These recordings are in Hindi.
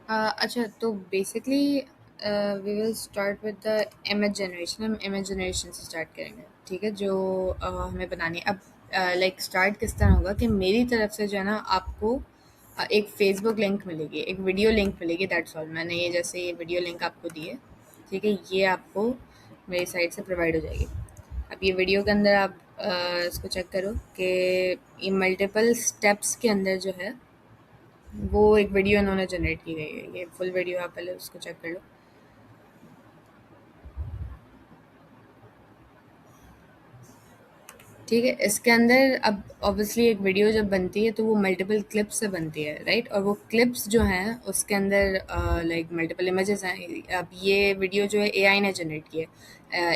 अच्छा, तो basically we will start with the image generation. हम इमेज जनरेशन से स्टार्ट करेंगे, ठीक है, जो हमें बनानी है। अब लाइक स्टार्ट किस तरह होगा कि मेरी तरफ से जो है ना आपको एक फेसबुक लिंक मिलेगी, एक वीडियो लिंक मिलेगी, दैट्स ऑल। मैंने ये जैसे ये वीडियो लिंक आपको दी है, ठीक है, ये आपको मेरी साइड से प्रोवाइड हो जाएगी। अब ये वीडियो के अंदर आप इसको चेक करो कि ये मल्टीपल स्टेप्स के अंदर जो है वो एक वीडियो इन्होंने जनरेट की गई है। ये फुल वीडियो आप पहले उसको चेक कर लो। ठीक है, इसके अंदर अब ऑब्वियसली एक वीडियो जब बनती है तो वो मल्टीपल क्लिप्स से बनती है, राइट? और वो क्लिप्स जो हैं उसके अंदर लाइक मल्टीपल इमेजेस हैं। अब ये वीडियो जो है एआई ने जनरेट की है।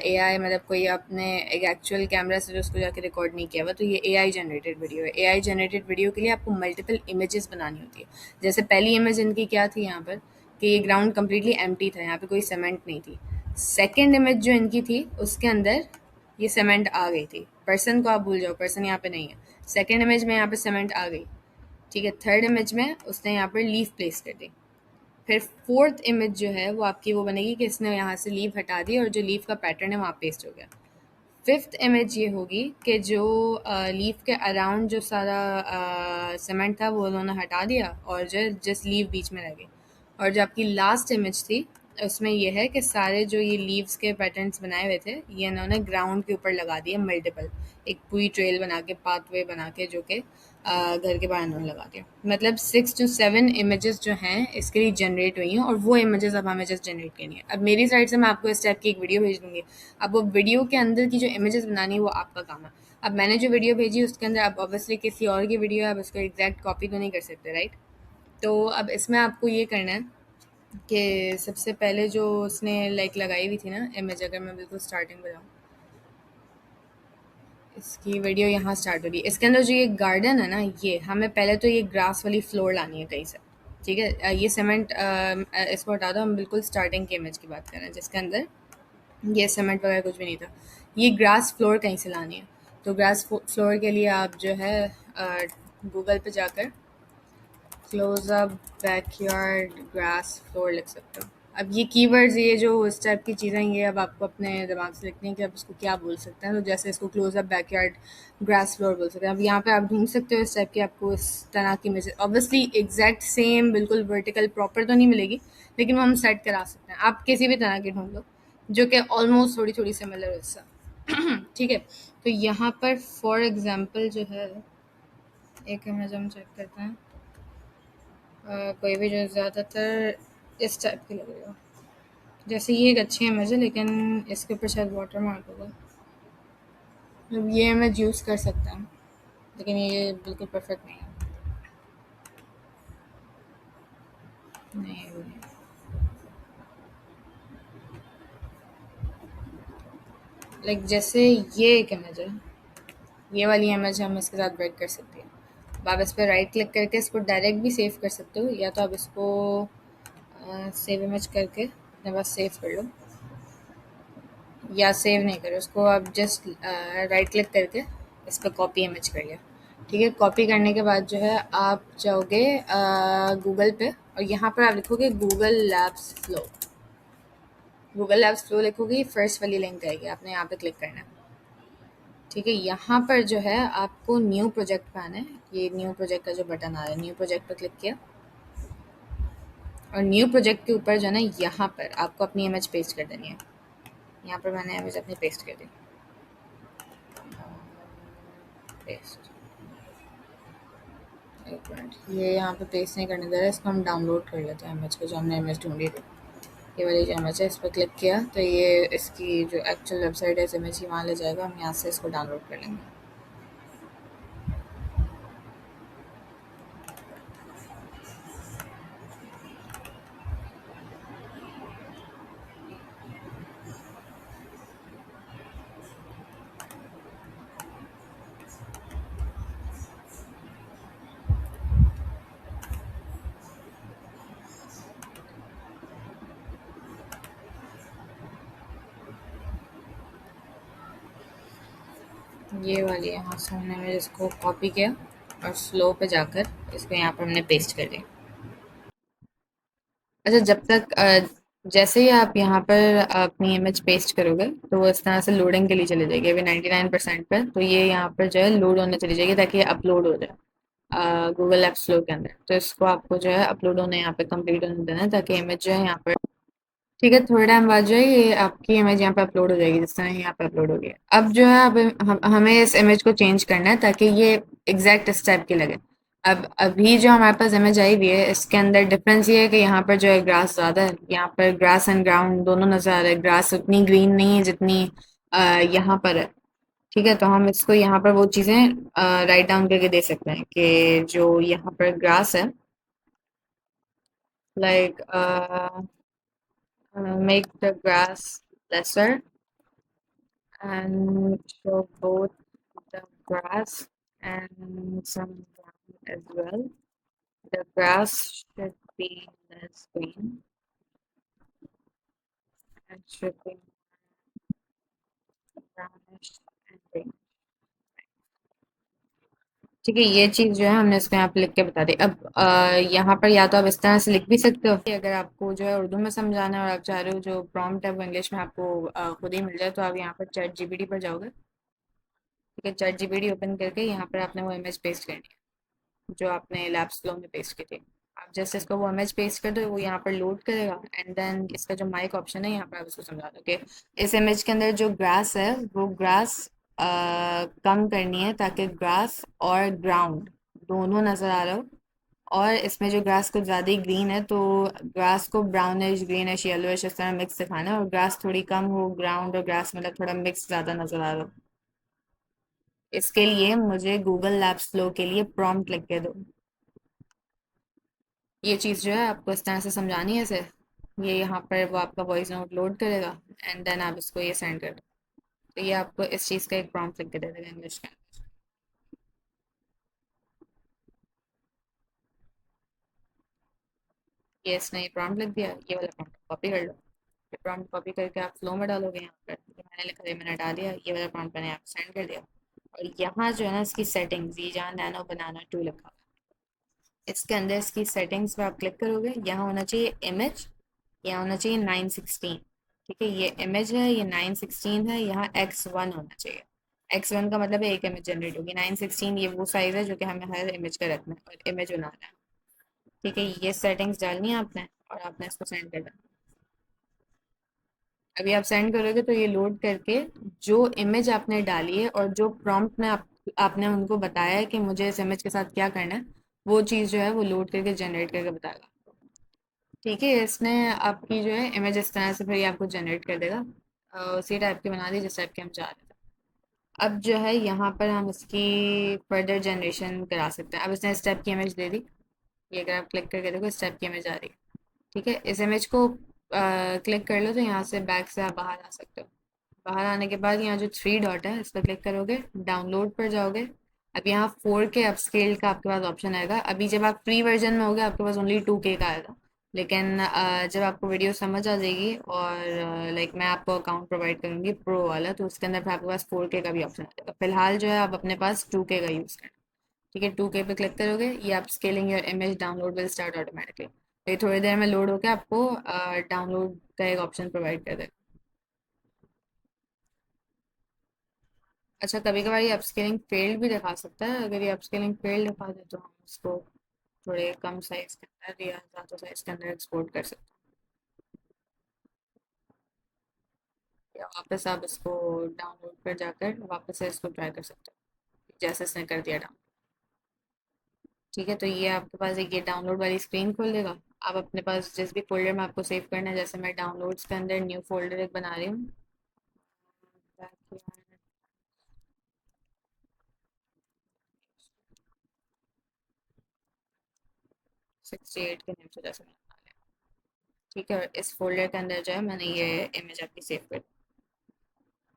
एआई मतलब कोई आपने एक एक्चुअल कैमरा से जो उसको जाके रिकॉर्ड नहीं किया हुआ, तो ये एआई जनरेटेड वीडियो है। एआई जनरेटेड वीडियो के लिए आपको मल्टीपल इमेजेस बनानी होती है। जैसे पहली इमेज इनकी क्या थी यहाँ पर, कि ये ग्राउंड कम्प्लीटली एम्प्टी था, यहाँ पे कोई सीमेंट नहीं थी। सेकेंड इमेज जो इनकी थी उसके अंदर ये सीमेंट आ गई थी। पर्सन को आप भूल जाओ, पर्सन यहाँ पे नहीं है। सेकंड इमेज में यहाँ पे सीमेंट आ गई, ठीक है। थर्ड इमेज में उसने यहाँ पर लीफ प्लेस कर दी। फिर फोर्थ इमेज जो है वो आपकी वो बनेगी कि इसने यहाँ से लीफ हटा दी और जो लीफ का पैटर्न है वहाँ पेस्ट हो गया। फिफ्थ इमेज ये होगी कि जो लीफ के अराउंड जो सारा सीमेंट था वो उन्होंने हटा दिया और जो जस्ट लीफ बीच में रह गई। और जो आपकी लास्ट इमेज थी उसमें ये है कि सारे जो ये लीव्स के पैटर्न्स बनाए हुए थे ये इन्होंने ग्राउंड के ऊपर लगा दिए मल्टीपल, एक पूरी ट्रेल बना के, पाथवे बना के, जो कि घर के बाहर इन्होंने लगा दिया। मतलब 6 to 7 इमेजेस जो हैं इसके लिए जनरेट हुई हैं और वो इमेजेस अब हमें जस्ट जनरेट करनी है। अब मेरी साइड से मैं आपको इस टाइप की एक वीडियो भेज दूंगी। अब वो वीडियो के अंदर की जो इमेजेस बनानी है वो आपका काम है। अब मैंने जो वीडियो भेजी उसके अंदर अब ऑब्वियसली किसी और की वीडियो है, अब उसको एग्जैक्ट कॉपी तो नहीं कर सकते, राइट? तो अब इसमें आपको ये करना है कि सबसे पहले जो उसने लाइक लगाई हुई थी ना इमेज, अगर मैं बिल्कुल स्टार्टिंग में जाऊँ, इसकी वीडियो यहाँ स्टार्ट हो रही है। इसके अंदर जो ये गार्डन है ना, ये हमें पहले तो ये ग्रास वाली फ्लोर लानी है कहीं से, ठीक है। ये सीमेंट इसको हटा दो, हम बिल्कुल स्टार्टिंग के इमेज की बात कर रहे हैं जिसके अंदर ये सीमेंट वगैरह कुछ भी नहीं था। ये ग्रास फ्लोर कहीं से लानी है। तो ग्रास फ्लोर के लिए आप जो है गूगल पे जाकर close up backyard grass floor लिख सकते हो। अब ये कीवर्ड्स, ये जो इस टाइप की चीज़ें, ये अब आपको अपने दिमाग से लिखनी है कि आप इसको क्या बोल सकते हैं। तो जैसे इसको close up backyard grass floor बोल सकते हैं। अब यहाँ पे आप ढूंढ सकते हो इस टाइप की, आपको इस तरह की इमेज ऑब्वियसली एग्जैक्ट सेम बिल्कुल वर्टिकल प्रॉपर तो नहीं मिलेगी, लेकिन वो हम सेट करा सकते हैं। आप किसी भी तरह की ढूंढ लो जो कि ऑलमोस्ट थोड़ी थोड़ी सिमिलर है इससे। ठीक है, तो यहाँ पर फॉर एग्जाम्पल जो है एक इमेज हम चेक करते हैं। कोई भी जो ज़्यादातर इस टाइप की लग रही हो, जैसे ये एक अच्छी इमेज है लेकिन इसके ऊपर शायद वाटर मार्क होगा। मतलब ये इमेज यूज़ कर सकता है लेकिन ये बिल्कुल परफेक्ट नहीं है। नहीं, वो नहीं। लाइक जैसे ये एक इमेज है, ये वाली इमेज हम इसके साथ ब्रेक कर सकते हैं। अब आप इस पर राइट क्लिक करके इसको डायरेक्ट भी सेव कर सकते हो, या तो आप इसको सेव इमेज करके अपने पास सेव कर लो, या सेव नहीं करो उसको, आप जस्ट राइट क्लिक करके इस पर कॉपी इमेज कर लिया। ठीक है, कॉपी करने के बाद जो है आप जाओगे गूगल पे और यहाँ पर आप लिखोगे Google labs flow. Google labs flow लिखोगे, फर्स्ट वाली लिंक आएगी, आपने यहाँ पे क्लिक करना है। ठीक है, यहाँ पर जो है आपको न्यू प्रोजेक्ट पे आना है। ये न्यू प्रोजेक्ट का जो बटन आ रहा है, न्यू प्रोजेक्ट पर क्लिक किया और न्यू प्रोजेक्ट के ऊपर जो है ना यहाँ पर आपको अपनी इमेज पेस्ट कर देनी है। यहाँ पर मैंने इमेज अपनी पेस्ट कर दी, पेस्ट। एक मिनट, ये यहाँ पे पेस्ट नहीं करने दे रहा है, इसको हम डाउनलोड कर लेते हैं इमेज को, जो हमने इमेज ढूंढी थी। ये वाली जो इमेज है इस पर क्लिक किया तो ये इसकी जो एक्चुअल वेबसाइट है इस इमेज की, वहाँ ले जाएगा। हम यहाँ से इसको डाउनलोड कर लेंगे। ये वाली यहाँ से हमने इमेज इसको कॉपी किया और स्लो पे जाकर इसको यहाँ पर हमने पेस्ट कर दिया। अच्छा, जब तक जैसे ही आप यहाँ पर अपनी इमेज पेस्ट करोगे तो वो इस तरह से लोडिंग के लिए चली जाएगी अभी 99% पर, तो ये यहाँ पर जो है लोड होने चली जाएगी ताकि ये अपलोड हो जाए गूगल एप्स स्टोर के अंदर। तो इसको आपको जो है अपलोड होने यहाँ पे कंप्लीट होने देना है ताकि इमेज जो है यहाँ पर, ठीक है, थोड़े टाइम बाद जो है ये आपकी इमेज यहाँ पे अपलोड हो जाएगी जिस तरह यहाँ पे अपलोड हो गई है। अब जो है अब हमें इस इमेज को चेंज करना है ताकि ये एग्जैक्ट इस टाइप की लगे। अब अभी जो हमारे पास इमेज आई हुई है इसके अंदर डिफरेंस ये है कि यहाँ पर जो है ग्रास ज़्यादा है, यहाँ पर ग्रास एंड ग्राउंड दोनों नज़र आ रहे हैं। ग्रास उतनी ग्रीन नहीं है जितनी यहाँ पर है। ठीक है, तो हम इसको यहाँ पर वो चीज़ें राइट डाउन करके दे सकते हैं कि जो यहाँ पर ग्रास है, like make the grass lesser and show both the grass and some ground as well. The grass should be less green and should be brownish and green. ठीक है, ये चीज़ जो है हमने इसको यहाँ पे लिख के बता दी। अब यहाँ पर या तो आप इस तरह से लिख भी सकते हो कि अगर आपको जो है उर्दू में समझाना है और आप चाह रहे हो जो प्रॉम्प्ट है वो इंग्लिश में आपको खुद ही मिल जाए, तो आप यहाँ पर चैट जीपीटी पर जाओगे। ठीक है, चैट जीपीटी ओपन करके यहाँ पर आपने वो इमेज पेस्ट करनी है जो आपने लैब्स फ्लो में पेस्ट की थी। आप जैसे इसको वो इमेज पेस्ट कर दो वो यहाँ पर लोड करेगा एंड देन इसका जो माइक ऑप्शन है यहाँ पर आप इसको समझा दो कि इस इमेज के अंदर जो ग्रास है वो ग्रास कम करनी है ताकि ग्रास और ग्राउंड दोनों नज़र आ रहा हो। और इसमें जो ग्रास कुछ ज़्यादा ही ग्रीन है तो ग्रास को ब्राउनिश ग्रीनिश येलोइश इस तरह मिक्स दिखाना है, और ग्रास थोड़ी कम हो, ग्राउंड और ग्रास मतलब थोड़ा मिक्स ज़्यादा नज़र आ रहा हो। इसके लिए मुझे गूगल लैब्स फ्लो के लिए प्रॉम्प्ट लिख के दो। ये चीज़ जो है आपको इस तरह से समझानी है इसे। ये यहाँ पर वो आपका वॉइस नोट लोड करेगा एंड देन आप इसको ये सेंड कर दो। तो ये आपको इस चीज़ का एक प्रॉम्प्ट लिख के दे देगा इंग्लिश का। ये इसने ये प्रॉम्प्ट लिख दिया, ये वाला प्रॉम्प्ट कॉपी कर लो। ये प्रॉम्प्ट कॉपी करके आप फ्लो में डालोगे यहाँ पर, जो मैंने लिखा था मैंने डाल दिया, ये वाला प्रॉम्प्ट मैंने आपको सेंड कर दिया। और यहाँ जो है ना इसकी सेटिंग्स, ये जहाँ नैनो बनाना 2 लिखा हुआ है इसके अंदर इसकी सेटिंग्स पर आप क्लिक करोगे, यहाँ होना चाहिए इमेज, यहाँ होना चाहिए 916। ठीक है, ये इमेज है, ये 916 है, यहाँ X1 होना चाहिए। X1 का मतलब है एक इमेज जनरेट होगी, 916 ये वो साइज है जो कि हमें हर इमेज का रखना है और इमेज बनाना है। ठीक है, ये सेटिंग्स डालनी है आपने और आपने इसको सेंड कर देना। अभी आप सेंड करोगे तो ये लोड करके जो इमेज आपने डाली है और जो प्रॉम्प्ट में आपने उनको बताया है कि मुझे इस इमेज के साथ क्या करना है, वो चीज़ जो है वो लोड करके जनरेट करके बताएगा। ठीक है, इसने आपकी जो है इमेज इस तरह से फिर ये आपको जनरेट कर देगा, उसी टाइप की बना दी जिस टाइप की हम चाह रहे थे। अब जो है यहाँ पर हम इसकी फर्दर जनरेशन करा सकते हैं। अब इसने इस टाइप की इमेज दे दी, ये अगर आप क्लिक करके देखो इस टाइप की इमेज आ रही है। ठीक है, इस इमेज को क्लिक कर लो तो यहाँ से बैक से आप बाहर आ सकते हो। बाहर आने के बाद यहाँ जो 3 डॉट है इस पर क्लिक करोगे, डाउनलोड पर जाओगे। अब यहाँ 4K अपस्केल का आपके पास ऑप्शन आएगा। अभी जब आप फ्री वर्जन में होगे आपके पास ओनली 2K का आएगा, लेकिन जब आपको वीडियो समझ आ जाएगी और लाइक मैं आपको अकाउंट प्रोवाइड करूँगी प्रो वाला, तो उसके अंदर फिर आपके पास 4K का भी ऑप्शन आ जाएगा। फिलहाल जो है आप अपने पास 2K का यूज़ करें। ठीक है, 2K पे क्लिक करोगे, ये आप scaling your image download will start automatically. तो ये थोड़ी देर में लोड होकर आपको डाउनलोड का एक ऑप्शन प्रोवाइड कर देगा। अच्छा, कभी कभार ये अपस्केलिंग फेल्ड भी दिखा सकता है। अगर ये अपस्केलिंग फेल्ड दिखा दे तो हम उसको थोड़े कम साइज के अंदर या ज़्यादा साइज के अंदर एक्सपोर्ट कर सकते हैं, या वापस आप इसको डाउनलोड पर जाकर वापस से इसको ट्राई कर सकते हो जैसे इसने कर दिया डाउन। ठीक है, तो ये आपके पास एक ये डाउनलोड वाली स्क्रीन खोल देगा। आप अपने पास जिस भी फोल्डर में आपको सेव करना है, जैसे मैं डाउनलोड्स के अंदर न्यू फोल्डर एक बना रही हूँ, 68 के नेम से जैसे मैंने बना लिया। ठीक है, और इस फोल्डर के अंदर जो है मैंने ये इमेज आपकी सेव कर दी।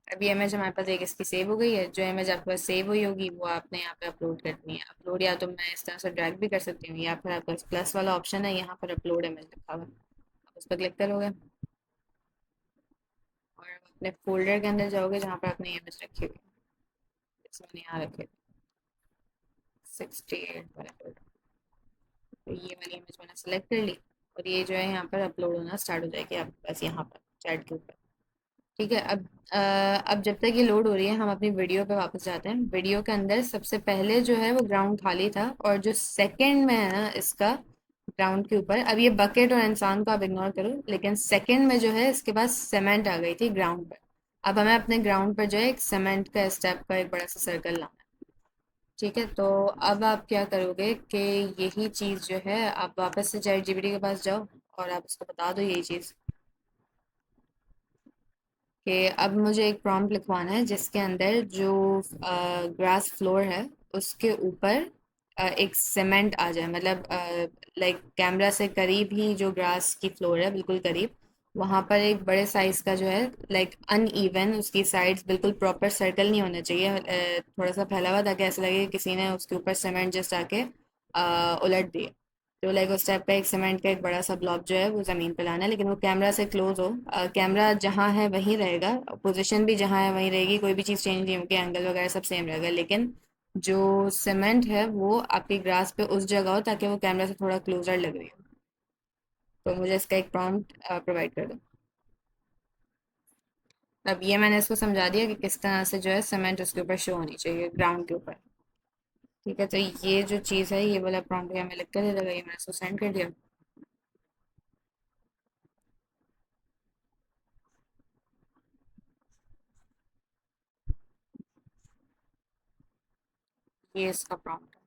अभी इमेज हमारे पास एक इसकी सेव हो गई है। जो इमेज आपके पास सेव हुई होगी वो आपने यहाँ पे अपलोड करनी है। अपलोड या तो मैं इस तरह से ड्रैग भी कर सकती हूँ, या फिर आपके पास प्लस वाला ऑप्शन है, यहाँ पर अपलोड इमेज लिखा हुआ है, आप उस पर क्लिक करोगे और अपने फोल्डर के अंदर जाओगे जहाँ पर आपने इमेज रखी हुई है। जैसे मैंने यहाँ रखे 68 वाला फोल्डर, तो ये वाली इमेज मैंने सेलेक्ट कर ली। और ये जो है यहाँ पर अपलोड होना स्टार्ट हो जाएगी आपके पास यहाँ पर चैट के ऊपर। ठीक है। अब जब तक ये लोड हो रही है हम अपनी वीडियो पे वापस जाते हैं। वीडियो के अंदर सबसे पहले जो है वो ग्राउंड खाली था, और जो सेकंड में है ना इसका ग्राउंड के ऊपर, अब ये बकेट और इंसान को आप इग्नोर करो, लेकिन सेकंड में जो है इसके पास सीमेंट आ गई थी ग्राउंड पर। अब हमें अपने ग्राउंड पर जो है एक सीमेंट का स्टेप का एक बड़ा सा सर्कल लाना है। ठीक है, तो अब आप क्या करोगे कि यही चीज़ जो है आप वापस से चैट जीपीटी के पास जाओ और आप उसको बता दो यही चीज़, कि अब मुझे एक प्रॉम्प्ट लिखवाना है जिसके अंदर जो ग्रास फ्लोर है उसके ऊपर एक सीमेंट आ जाए, मतलब लाइक कैमरा से करीब ही जो ग्रास की फ्लोर है बिल्कुल करीब, वहाँ पर एक बड़े साइज का जो है लाइक अनइवन उसकी साइड्स बिल्कुल प्रॉपर सर्कल नहीं होना चाहिए, थोड़ा सा फैला हुआ, ताकि ऐसा लगे कि किसी ने उसके ऊपर सीमेंट जस्ट आके उलट दिए। तो लाइक उस टाइप का एक सीमेंट का एक बड़ा सा ब्लॉक जो है वो ज़मीन पे लाना है, लेकिन वो कैमरा से क्लोज हो। कैमरा जहाँ है वहीं रहेगा, पोजीशन भी जहाँ है वहीं रहेगी, कोई भी चीज़ चेंज नहीं होगी, एंगल वगैरह सब सेम रहेगा, लेकिन जो सीमेंट है वो आपकी ग्रास पे उस जगह हो ताकि वो कैमरा से थोड़ा क्लोजर लग रही हो। तो मुझे इसका एक प्रॉम्प्ट प्रोवाइड कर दो। अब ये मैंने इसको समझा दिया कि किस तरह से जो है सीमेंट उसके ऊपर शो होनी चाहिए ग्राउंड के ऊपर। ठीक है, तो ये जो चीज़ है ये वाला प्रॉम्प्ट हमें लिख कर दे देगा, ये मैंने इसको सेंड कर दिया। ये इसका प्रॉम्प्ट है,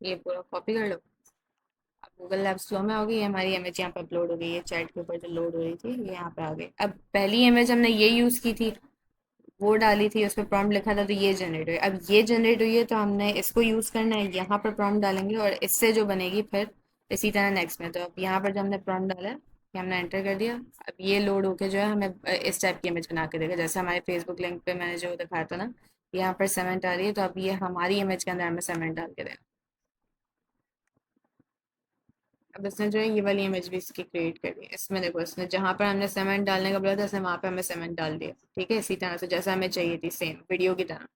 ये पूरा कॉपी कर लो। अब गूगल लैब्स फ्लो में होगी, ये हमारी इमेज यहाँ पे अपलोड हो गई है, चैट के ऊपर जो लोड हो रही थी ये यहाँ पे आ गई। अब पहली इमेज हमने ये यूज़ की थी, वो डाली थी, उस पर प्रॉम्प्ट लिखा था, तो ये जनरेट हुई। अब ये जनरेट हुई है तो हमने इसको यूज़ करना है, यहाँ पर प्रॉम्प्ट डालेंगे और इससे जो बनेगी फिर इसी तरह नेक्स्ट में। तो अब यहाँ पर जो हमने प्रॉम्प्ट डाला है ये हमने एंटर कर दिया। अब ये लोड होके जो है हमें इस टाइप की इमेज बना के देगा, जैसे हमारे फेसबुक लिंक पे मैंने जो दिखाया था ना, यहाँ पर सीमेंट आ रही है, तो अब ये हमारी इमेज के अंदर हमें सीमेंट डाल के देगा। अब इसने जो है ये वाली इमेज भी इसकी क्रिएट कर दी। इसमें देखो, इसने जहाँ पर हमने सीमेंट डालने का बोला था इसने वहाँ पे हमें सीमेंट डाल दिया। ठीक है, इसी तरह से जैसा हमें चाहिए थी, सेम वीडियो की तरह।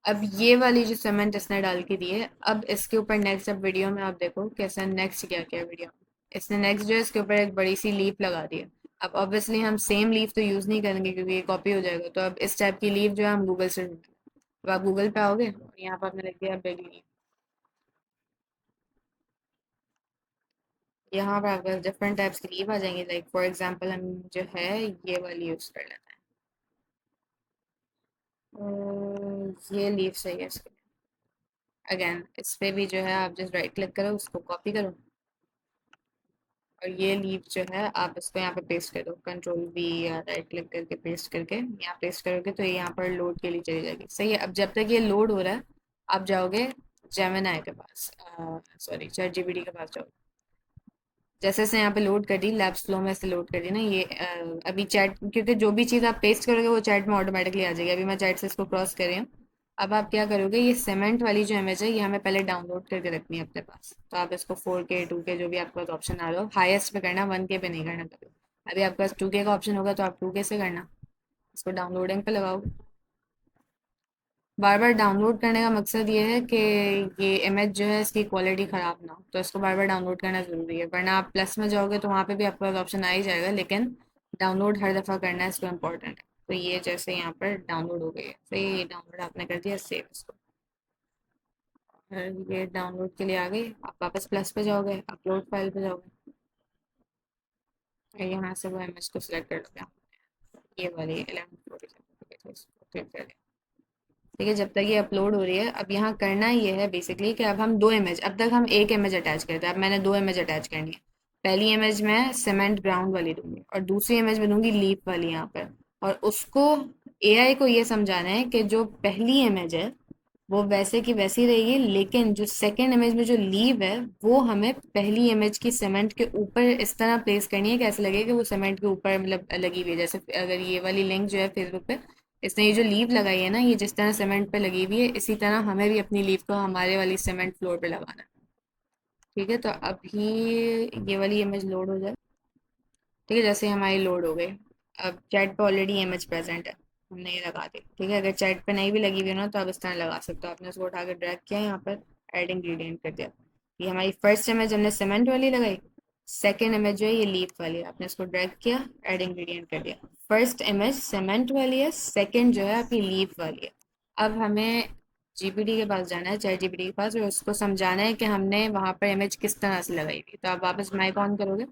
अब ये वाली जो सीमेंट इसने डाल के दी है, अब इसके ऊपर नेक्स्ट, अब वीडियो में आप देखो कैसे नेक्स्ट क्या क्या वीडियो में इसने नेक्स्ट जो है इसके ऊपर एक बड़ी सी लीफ लगा दी है। अब ऑब्वियसली हम सेम लीफ तो यूज़ नहीं करेंगे क्योंकि ये कॉपी हो जाएगा, तो अब इस टाइप की लीफ जो है हम गूगल से ढूंढेंगे। अब आप गूगल पे आओगे और यहाँ पर आपने लिख दिया बेबी लीफ। यहाँ पर आपके डिफरेंट टाइप्स की लीफ आ जाएंगी, लाइक फॉर एग्जांपल हम जो है ये वाली यूज़ कर लेते हैं। ये लीफ सही है इसके लिए। अगेन इस पे भी जो है आप जस्ट राइट क्लिक करो, उसको कॉपी करो, और ये लीफ जो है आप इसको यहाँ पे पेस्ट कर दो, कंट्रोल वी या राइट क्लिक करके पेस्ट करके यहाँ पेस्ट करोगे तो ये यहाँ पर लोड के लिए चली जाएगी। सही है, अब जब तक ये लोड हो रहा है आप जाओगे जेमिनाई के पास, सॉरी चैट जीपीटी के पास जाओगे। जैसे जैसे यहाँ पे लोड कर दी, लैब्स फ्लो में से लोड कर दी ना ये, अभी चैट, क्योंकि जो भी चीज़ आप पेस्ट करोगे वो चैट में ऑटोमेटिकली आ जाएगी। अभी मैं चैट से इसको क्रॉस कर रही हूँ। अब आप क्या करोगे, ये सीमेंट वाली जो इमेज है ये हमें पहले डाउनलोड करके रखनी है अपने पास। तो आप इसको 4K 2K जो भी आपके पास ऑप्शन आ रहा हो, हाईएस्ट पे करना, 1K पे नहीं करना कभी। अभी आपके पास 2K का ऑप्शन होगा तो आप 2K से करना। इसको डाउनलोडिंग पे लगाओ। बार बार डाउनलोड करने का मकसद ये है कि ये इमेज जो है इसकी क्वालिटी ख़राब ना हो, तो इसको बार बार डाउनलोड करना ज़रूरी है, वरना आप प्लस में जाओगे तो वहाँ पे भी आपके पास ऑप्शन आ ही जाएगा, लेकिन डाउनलोड हर दफ़ा करना है, इसको इम्पोर्टेंट है। तो ये जैसे यहाँ पर डाउनलोड हो गई है, तो ये डाउनलोड आपने कर दिया, सेव इसको। और ये डाउनलोड के लिए आ गई, आप वापस प्लस पे जाओगे, अपलोड फाइल पे जाओगे, और यहाँ से वो इमेज को सिलेक्ट कर लोगे, ये वाली 1147 इसको क्लिक कर दिया। ठीक है, जब तक ये अपलोड हो रही है, अब यहाँ करना ये है बेसिकली कि अब हम दो इमेज, अब तक हम एक इमेज अटैच करते हैं, अब मैंने दो इमेज अटैच करनी है। पहली इमेज मैं सीमेंट ग्राउंड वाली दूंगी और दूसरी इमेज में दूंगी लीफ वाली यहाँ पर। और उसको, एआई को ये समझाना है कि जो पहली इमेज है वो वैसे की वैसी रहेगी, लेकिन जो सेकंड इमेज में जो लीव है वो हमें पहली इमेज की सीमेंट के ऊपर इस तरह प्लेस करनी है कि ऐसा लगे कि वो सीमेंट के ऊपर मतलब लगी हुई है। जैसे अगर ये वाली लिंक जो है फेसबुक पे, इसने ये जो लीव लगाई है ना, ये जिस तरह सीमेंट पे लगी हुई है इसी तरह हमें भी अपनी लीव को हमारे वाली सीमेंट फ्लोर पे लगाना है। ठीक है, तो अभी ये वाली इमेज लोड हो जाए। ठीक है, जैसे हमारी लोड हो गई, अब चैट पे ऑलरेडी इमेज प्रेजेंट है, हमने ये लगा दी। ठीक है, अगर चैट पे नहीं भी लगी हुई है ना तो आप इस तरह लगा सकते हो। आपने उसको उठा के ड्रैग किया यहाँ पर, ऐड इंग्रेडिएंट कर दिया, ये हमारी फर्स्ट इमेज हमने सीमेंट वाली लगाई। सेकेंड इमेज जो है ये लीफ वाली है, आपने इसको ड्रैग किया, ऐड इंग्रेडिएंट कर दिया। फर्स्ट इमेज सीमेंट वाली है, सेकेंड जो है आपकी लीफ वाली है। अब हमें जीपीटी के पास जाना है, चैट जीपीटी के पास, और उसको समझाना है कि हमने वहां पर इमेज किस तरह से लगाई थी। तो आप वापस माइक ऑन करोगे।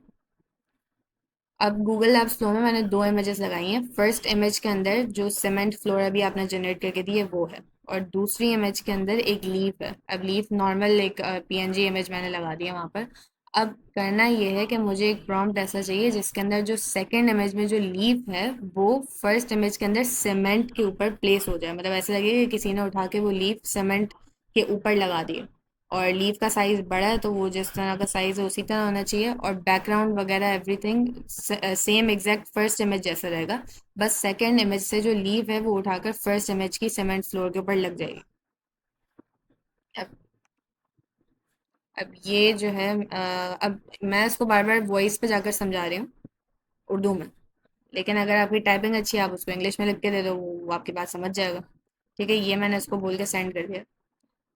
अब गूगल एप्स फ्लो में मैंने दो इमेजेस लगाई हैं। फर्स्ट इमेज के अंदर जो सीमेंट फ्लोर अभी आपने जनरेट करके दी है वो है, और दूसरी इमेज के अंदर एक लीफ है। अब लीफ नॉर्मल एक पीएनजी इमेज मैंने लगा दी है वहाँ पर। अब करना ये है कि मुझे एक प्रॉम्प्ट ऐसा चाहिए जिसके अंदर जो सेकंड इमेज में जो लीफ है वो फर्स्ट इमेज के अंदर सीमेंट के ऊपर प्लेस हो जाए, मतलब ऐसा लगे कि किसी ने उठा के वो लीफ सीमेंट के ऊपर लगा दी है। और लीव का साइज बड़ा है तो वो जिस तरह का साइज है उसी तरह होना चाहिए, और बैकग्राउंड वगैरह everything same exact first image जैसा रहेगा। बस सेकंड इमेज से जो लीव है वो उठाकर फर्स्ट इमेज की सीमेंट फ्लोर के ऊपर लग जाएगी। अब अब ये जो है अब मैं इसको बार बार वॉइस पे जाकर समझा रही हूँ उर्दू में, लेकिन अगर आपकी टाइपिंग अच्छी है आप उसको इंग्लिश में लिख के दे दो, वो आपकी बात समझ जाएगा। ठीक है, ये मैंने इसको बोल के सेंड कर दिया।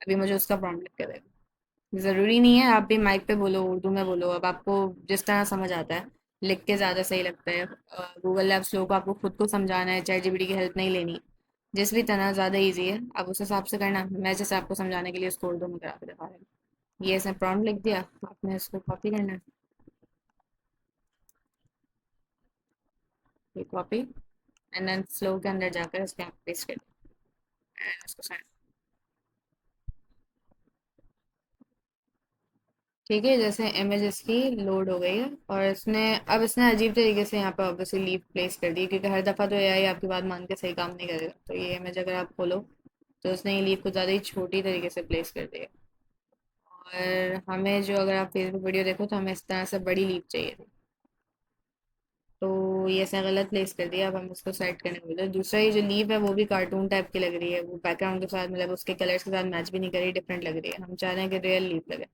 अभी मुझे उसका प्रॉम्प्ट लिख के देगा। ज़रूरी नहीं है आप भी माइक पे बोलो, उर्दू में बोलो, अब आपको जिस तरह समझ आता है। लिख के ज़्यादा सही लगता है। गूगल ऐप्स लोगों को आपको खुद को समझाना है, चैट जीपीटी की हेल्प नहीं लेनी। जिस भी तरह ज़्यादा इजी है आप उस हिसाब से करना। मैं जैसे आपको समझाने के लिए उसको उर्दू में करा के दिखा रही हूँ। ये इसने प्रॉम्प्ट लिख दिया, आपने इसको कॉपी करना है। ये कॉपी एंड देन फ्लो के अंदर जाकर इसके आप पेस्ट कर दें एंड इसको सेंड। ठीक है, जैसे इमेज इसकी लोड हो गई है, और इसने अब इसने अजीब तरीके से यहाँ पर ऑब्वियसली लीव प्लेस कर दी, क्योंकि हर दफ़ा तो एआई आपकी बात मान के सही काम नहीं करेगा। तो ये इमेज अगर आप खोलो तो उसने ये लीव को ज़्यादा ही छोटी तरीके से प्लेस कर दिया। और हमें जो, अगर आप फेसबुक वीडियो देखो तो हमें इस तरह से बड़ी लीव चाहिए थी, तो ये ऐसा गलत प्लेस कर दिया। अब हम इसको सेट करने बोले। दूसरा ये जो लीव है वो भी कार्टून टाइप की लग रही है, वो बैकग्राउंड के साथ मतलब उसके कलर्स के साथ मैच भी नहीं करी, डिफरेंट लग रही है। हम चाह रहे हैं कि रियल लीव लगे।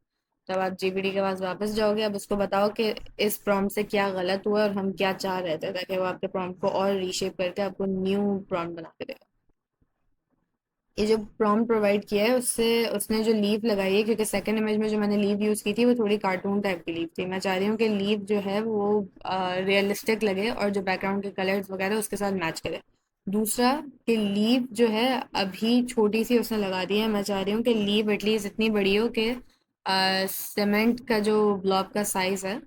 तब आप जीपीटी के पास वापस जाओगे, अब उसको बताओ कि इस प्रॉम्प्ट से क्या गलत हुआ और हम क्या चाह रहे थे, ताकि वो आपके प्रॉम्प्ट को और रीशेप करके आपको न्यू प्रॉम्प्ट बना के देगा। ये जो प्रॉम्प्ट प्रोवाइड किया है उससे उसने जो लीव लगाई है, क्योंकि सेकंड इमेज में जो मैंने लीव यूज़ की थी वो थोड़ी कार्टून टाइप की लीव थी, मैं चाह रही हूँ कि लीव जो है वो रियलिस्टिक लगे और जो बैकग्राउंड के कलर्स वगैरह उसके साथ मैच करे। दूसरा कि लीव जो है अभी छोटी सी उसने लगा दी है, मैं चाह रही हूँ कि लीव एटलीस्ट इतनी बड़ी हो कि सीमेंट का जो ब्लॉक का साइज है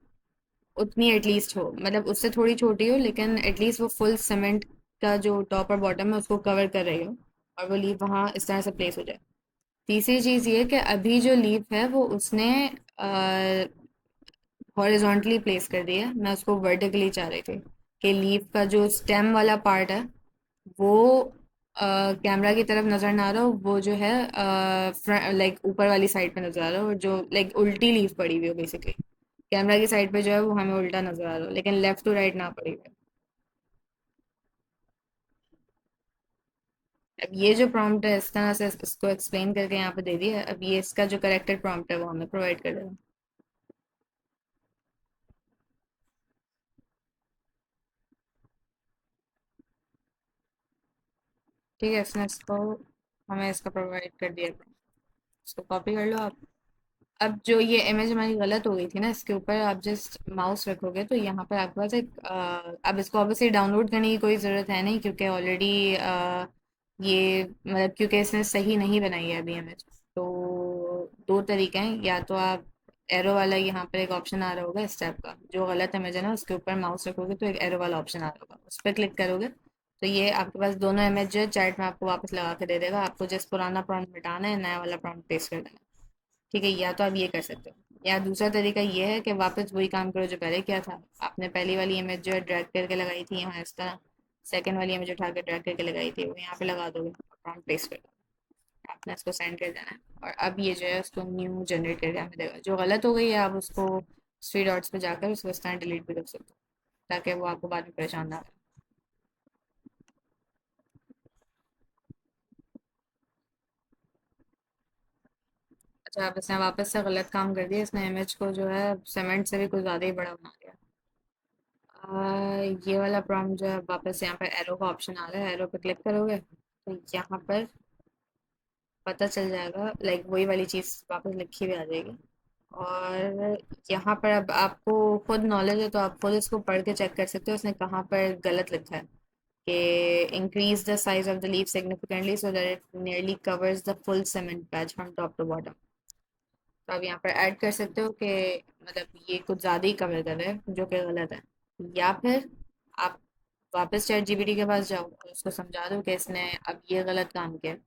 उतनी एटलीस्ट हो, मतलब उससे थोड़ी छोटी हो लेकिन एटलीस्ट वो फुल सीमेंट का जो टॉप और बॉटम है उसको कवर कर रही हो, और वो लीव वहाँ इस तरह से प्लेस हो जाए। तीसरी चीज़ ये कि अभी जो लीव है वो उसने हॉरिजॉन्टली प्लेस कर दी है, मैं उसको वर्टिकली चाह रही थी कि लीव का जो स्टेम वाला पार्ट है वो कैमरा की तरफ नज़र ना आ रहा हो, वो जो है लाइक ऊपर वाली साइड पे नज़र आ रहा हो, और जो लाइक उल्टी लीव पड़ी हुई हो बेसिकली। कैमरा की साइड पे जो है वो हमें उल्टा नज़र आ रहा हो, लेकिन लेफ्ट टू राइट ना पड़ी हुई। अब ये जो प्रॉम्प्ट है इस तरह से इसको एक्सप्लेन करके यहाँ पे दे दिया है। अब ये इसका जो करेक्टेड प्रॉम्प्ट है वो हमें प्रोवाइड कर देगा। ठीक है, इसने इसको हमें इसका प्रोवाइड कर दिया। इसको कॉपी कर लो आप। अब जो ये इमेज हमारी गलत हो गई थी ना, इसके ऊपर आप जस्ट माउस रखोगे तो यहाँ पर आपके पास एक अब इसको ऑब्वियसली डाउनलोड करने की कोई ज़रूरत है नहीं, क्योंकि ऑलरेडी ये मतलब क्योंकि इसने सही नहीं बनाई है अभी इमेज। तो दो तरीके हैं, या तो आप एरो वाला यहाँ पर एक ऑप्शन आ रहा होगा इस टाइप का, जो गलत इमेज है ना उसके ऊपर माउस रखोगे तो एक एरो वाला ऑप्शन आ रहा होगा, उस पर क्लिक करोगे तो ये आपके पास दोनों इमेज जो है चैट में आपको वापस लगा के दे देगा। आपको जिस पुराना प्रॉम्प्ट मिटाना है नया वाला प्रॉम्प्ट पेस्ट कर देना है। ठीक है, या तो आप ये कर सकते हो, या दूसरा तरीका ये है कि वापस वही काम करो जो पहले किया था। आपने पहली वाली इमेज जो है ड्रैग करके लगाई थी यहाँ इस तरह, सेकंड वाली इमेज उठा के ड्रैग करके लगाई थी वो यहाँ पे लगा दोगे, प्रॉम्प्ट पेस्ट कर दो, आपने इसको सेंड कर देना है। और अब ये जो है उसको न्यू जनरेट करके हमें देगा। जो गलत हो गई है आप उसको थ्री डॉट्स पे जाकर उसको इस तरह डिलीट भी कर सकते हो, ताकि वो आपको बाद में परेशान ना करे। अच्छा, अब इसने वापस से गलत काम कर दिया, इसने इमेज को जो है सीमेंट से भी कुछ ज़्यादा ही बड़ा बना दिया। ये वाला प्रॉम्प्ट जो है वापस यहाँ पर एरो का ऑप्शन आ रहा है, एरो पे क्लिक करोगे तो यहाँ पर पता चल जाएगा, लाइक वही वाली चीज़ वापस लिखी हुई आ जाएगी। और यहाँ पर अब आपको खुद नॉलेज है तो आप खुद इसको पढ़ के चेक कर सकते हो उसने कहाँ पर गलत लिखा है कि increase the size of the leaf significantly so that it nearly covers the full cement patch from top to bottom. तो आप यहाँ पर ऐड कर सकते हो कि मतलब ये कुछ ज़्यादा ही कवर कर रहा है जो कि गलत है। या फिर आप वापस चैट जीपीटी के पास जाओ और उसको समझा दो कि इसने अब ये गलत काम किया है,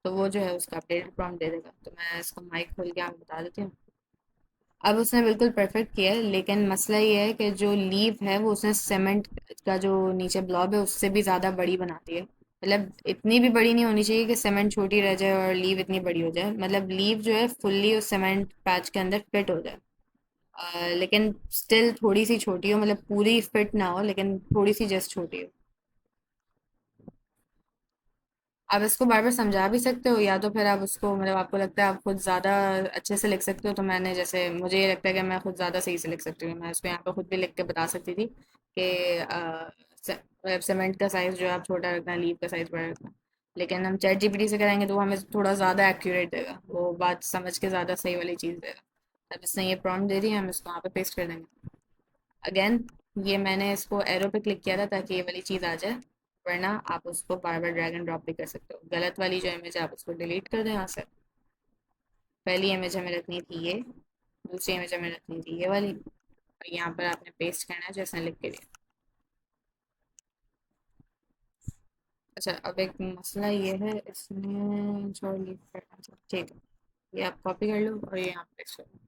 तो वो जो है उसका अपडेट प्रॉम्प्ट दे देगा। तो मैं इसको माइक खोल के आपको बता देती हूँ। अब उसने बिल्कुल परफेक्ट किया है, लेकिन मसला ये है कि जो लीव है वो उसने सीमेंट का जो नीचे ब्लॉब है उससे भी ज़्यादा बड़ी बना दी है। मतलब इतनी भी बड़ी नहीं होनी चाहिए कि सीमेंट छोटी रह जाए और लीव इतनी बड़ी हो जाए। मतलब लीव जो है फुल्ली उस सीमेंट पैच के अंदर फिट हो जाए। लेकिन स्टिल थोड़ी सी छोटी हो, मतलब पूरी फिट ना हो लेकिन थोड़ी सी जस्ट छोटी हो। आप इसको बार बार समझा भी सकते हो, या तो फिर आप उसको मतलब आपको लगता है आप खुद ज़्यादा अच्छे से लिख सकते हो, तो मैंने जैसे मुझे ये लगता है कि मैं खुद ज़्यादा सही से लिख सकती हूँ, मैं उसको यहाँ पे खुद भी लिख के बता सकती थी कि मतलब सीमेंट का साइज़ जो है आप छोटा रखना है, लीव का साइज़ बड़ा रखना है। लेकिन हम चैट जीपीटी से कराएंगे तो वो हमें थोड़ा ज़्यादा एक्यूरेट देगा, वो बात समझ के ज़्यादा सही वाली चीज़ देगा। अब इसने ये प्रॉम्प्ट दे दी, हम इसको यहाँ पे पेस्ट कर देंगे। अगेन ये मैंने इसको एरो पे क्लिक किया था ताकि ये वाली चीज़ आ जाए, वरना आप उसको बार बार ड्रैग एंड ड्रॉप भी कर सकते हो। गलत वाली जो इमेज है आप उसको डिलीट कर दें यहाँ से। पहली इमेज हमें रखनी थी ये, दूसरी इमेज हमें रखनी थी ये वाली, और यहाँ पर आपने पेस्ट करना है जैसे लिख के दिया। अच्छा, अब एक मसला ये है इसमें जो लीव करना था, ठीक है, ये आप कॉपी कर लो और ये यहाँ पेस्ट कर लो।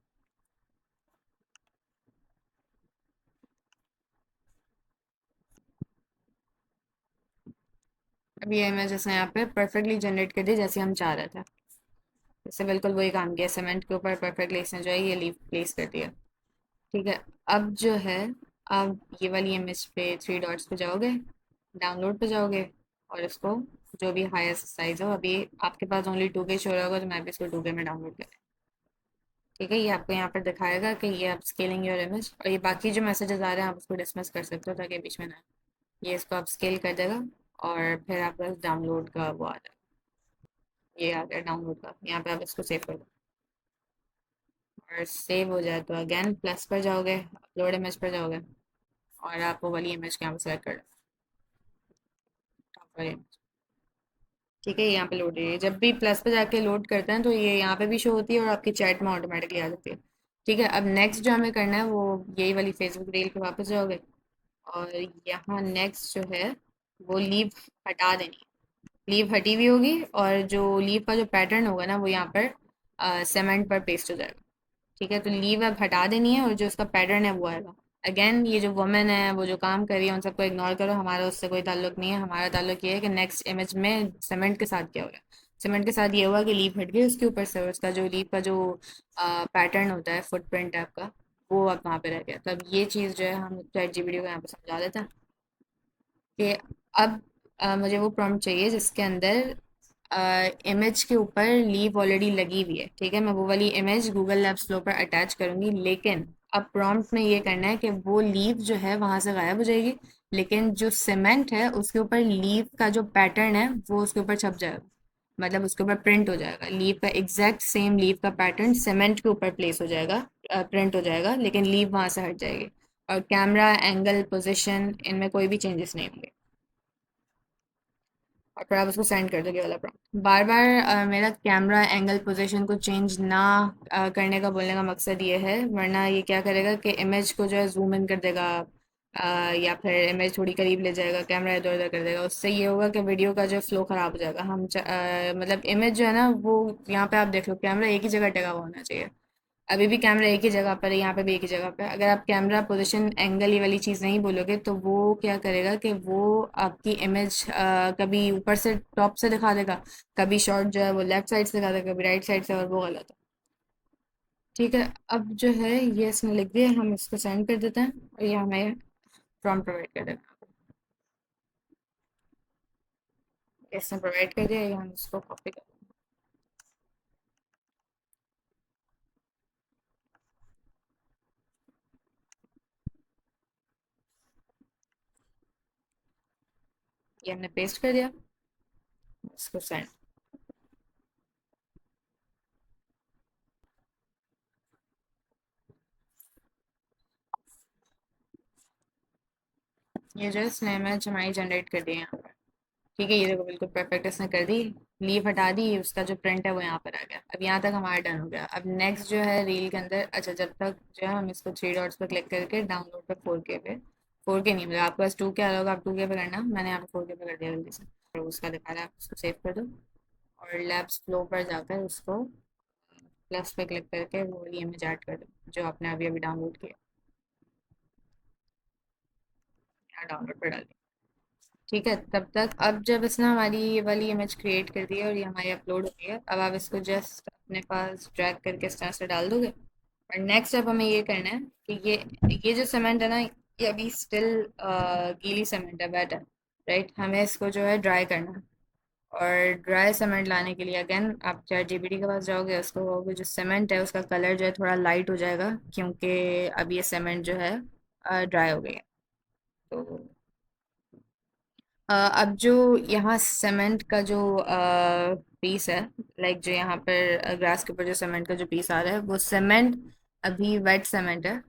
अब ये इमेज इसने यहाँ पे परफेक्टली जनरेट कर दी जैसे हम चाह रहे थे। इससे बिल्कुल वही काम किया, सीमेंट के ऊपर परफेक्टली इसने जो है ये लीव प्लेस कर दिया। ठीक है, अब जो है आप ये वाली इमेज पे थ्री डॉट्स पे जाओगे, डाउनलोड पे जाओगे, और इसको जो भी हाईएस्ट साइज हो, अभी आपके पास ओनली 2K शो रहा होगा तो मैं भी इसको 2K में डाउनलोड करें। ठीक है, ये आपको यहाँ पर दिखाएगा कि ये आप स्केलिंग योर इमेज, और ये बाकी जो मैसेजेस आ रहे हैं आप उसको डिसमिस कर सकते हो ताकि बीच में ना आए। ये इसको आप स्केल कर देगा और फिर आपके पास डाउनलोड का वो आ जाएगा। ये आ गया डाउनलोड का, यहाँ पे आप इसको सेव कर दो और सेव हो जाए तो अगेन प्लस पर जाओगे, अपलोड इमेज पर जाओगे, और आप वो वाली इमेज के यहाँ पे सेलेक्ट कर लो। ठीक है, ये यहाँ पे लोड रही है। जब भी प्लस पे जाके लोड करते हैं तो ये यहाँ पे भी शो होती है और आपकी चैट में ऑटोमेटिकली आ जाती है। ठीक है, अब नेक्स्ट जो हमें करना है वो यही वाली फेसबुक रील पे वापस जाओगे, और यहाँ नेक्स्ट जो है वो लीव हटा देनी है। लीव हटी हुई होगी और जो लीव का जो पैटर्न होगा ना वो यहाँ पर सीमेंट पर पेस्ट हो जाएगा। ठीक है, तो लीव अब हटा देनी है और जो उसका पैटर्न है वो आएगा। अगेन ये जो वुमेन है वो जो काम कर रही है उन सबको इग्नोर करो, हमारा उससे कोई ताल्लुक नहीं है। हमारा ताल्लुक ये है कि नेक्स्ट इमेज में सीमेंट के साथ क्या हो रहा है। सीमेंट के साथ ये हुआ कि लीव हट गई उसके ऊपर से, और उसका जो लीव का जो पैटर्न होता है फुटप्रिंट टाइप का, वो अब वहाँ पे रह गया। तो अब ये चीज़ जो है हम चैट जीपीटी को यहाँ पे समझा देते हैं कि अब मुझे वो प्रॉम्प्ट चाहिए जिसके अंदर इमेज के ऊपर लीव ऑलरेडी लगी हुई है। ठीक है, मैं वो वाली इमेज गूगल लैब्स फ्लो पर अटैच करूंगी, लेकिन अब प्रॉम्प्ट में ये करना है कि वो लीव जो है वहां से गायब हो जाएगी, लेकिन जो सीमेंट है उसके ऊपर लीव का जो पैटर्न है वो उसके ऊपर छप जाएगा। मतलब उसके ऊपर प्रिंट हो जाएगा, लीव का एग्जैक्ट सेम लीव का पैटर्न सीमेंट के ऊपर प्लेस हो जाएगा, प्रिंट हो जाएगा, लेकिन लीव वहां से हट जाएगी। और कैमरा एंगल पोजिशन इनमें कोई भी चेंजेस नहीं होंगे। और फिर आप उसको सेंड कर दोगे वाला प्रॉम्प्ट। बार बार मेरा कैमरा एंगल पोजीशन को चेंज ना करने का बोलने का मकसद ये है, वरना ये क्या करेगा कि इमेज को जो है जूम इन कर देगा, या फिर इमेज थोड़ी करीब ले जाएगा, कैमरा इधर उधर कर देगा। उससे ये होगा कि वीडियो का जो फ्लो ख़राब हो जाएगा। मतलब इमेज जो है ना वो यहाँ पे आप देख लो कैमरा एक ही जगह टिका हुआ होना चाहिए। अभी भी कैमरा एक ही जगह पर है, यहाँ पे भी एक ही जगह पे है। अगर आप कैमरा पोजीशन एंगल ये वाली चीज़ नहीं बोलोगे तो वो क्या करेगा कि वो आपकी इमेज कभी ऊपर से टॉप से दिखा देगा, कभी शॉर्ट जो है वो लेफ्ट साइड से दिखा देगा, कभी राइट साइड से, और वो गलत है। ठीक है, अब जो है ये इसने लिख दिया, हम इसको सेंड कर देते हैं और ये हमें प्रॉम्प्ट प्रोवाइड कर देगा। इसने प्रोवाइड कर दिया, ये हम इसको कॉपी कर, ये हमने पेस्ट कर दिया, इसको सेंड। ये जो इसने इमेज हमारी जनरेट कर दी है यहाँ पर। ठीक है, ये देखो बिल्कुल परफेक्ट इसने कर दी। लीफ हटा दी, उसका जो प्रिंट है वो यहाँ पर आ गया। अब यहाँ तक हमारा डन हो गया। अब नेक्स्ट जो है रील के अंदर, अच्छा जब तक जो है हम इसको थ्री डॉट्स पर क्लिक करके डाउनलोड पे 4K पे, 4K नहीं मतलब आपके पास 2K आ रहा होगा, आप 2K पे करना, मैंने यहाँ पे 4K पे कर दिया जल्दी से। और उसका दिखा रहा है, आप उसको सेव कर दो और लैब्स फ्लो पर जाकर उसको प्लस पे क्लिक करके वो वाली इमेज ऐड कर दो जो आपने अभी अभी डाउनलोड किया। यहाँ डाउनलोड पर डाल दी। ठीक है, तब तक अब जब इसने हमारी ये वाली इमेज क्रिएट कर दी है और ये हमारी अपलोड हो गई है, अब आप इसको जस्ट अपने पास ड्रैग करके इस तरह से डाल दोगे। और नेक्स्ट अब हमें ये करना है कि ये जो सीमेंट है ना, ये अभी स्टिल गीली सीमेंट है, वेट है, राइट। हमें इसको जो है ड्राई करना है। और ड्राई सीमेंट लाने के लिए अगेन आप चैट जीपीटी के पास जाओगे, उसको कहोगे जो सीमेंट है उसका कलर जो है थोड़ा लाइट हो जाएगा, क्योंकि अब ये सीमेंट जो है ड्राई हो गई है। तो अब जो यहाँ सीमेंट का जो पीस है, लाइक जो यहाँ पर ग्रास के ऊपर जो सीमेंट का जो पीस आ रहा है वो सीमेंट अभी वेट सीमेंट है।